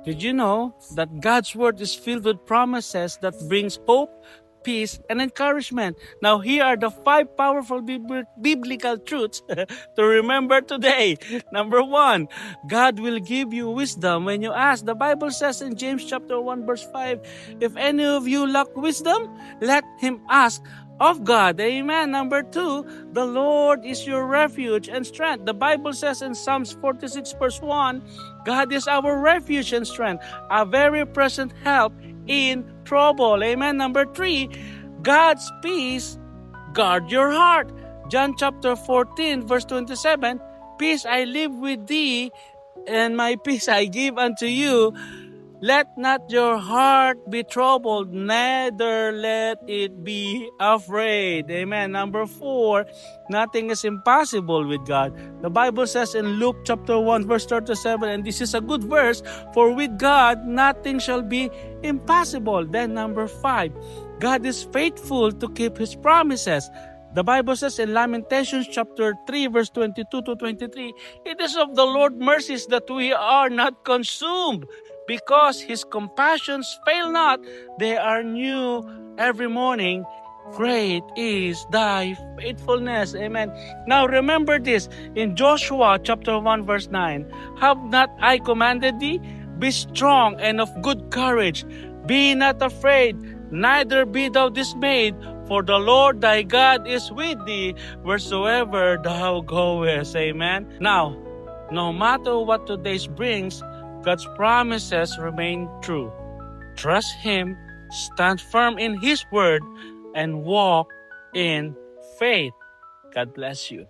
Did you know that God's Word is filled with promises that brings hope, peace, and encouragement? Now, here are the 5 powerful biblical truths to remember today. Number 1, God will give you wisdom when you ask. The Bible says in James chapter 1 verse 5, if any of you lack wisdom, let him ask of God. Amen. Number 2, the Lord is your refuge and strength. The Bible says in Psalms 46 verse 1, God is our refuge and strength, a very present help in trouble. Amen. Number 3, God's peace guard your heart. John chapter 14 verse 27, peace I leave with thee, and my peace I give unto you. Let not your heart be troubled, neither let it be afraid. Amen. Number 4, nothing is impossible with God. The Bible says in Luke chapter 1 verse 37, and this is a good verse, for with God nothing shall be impossible. Then number 5, God is faithful to keep His promises. The Bible says in Lamentations chapter 3 verse 22 to 23, it is of the Lord's mercies that we are not consumed, because His compassions fail not. They are new every morning. Great is thy faithfulness. Amen. Now remember this in Joshua chapter 1 verse 9. Have not I commanded thee? Be strong and of good courage. Be not afraid, neither be thou dismayed, for the Lord thy God is with thee wheresoever thou goest. Amen. Now, no matter what today brings, God's promises remain true. Trust Him, stand firm in His word, and walk in faith. God bless you.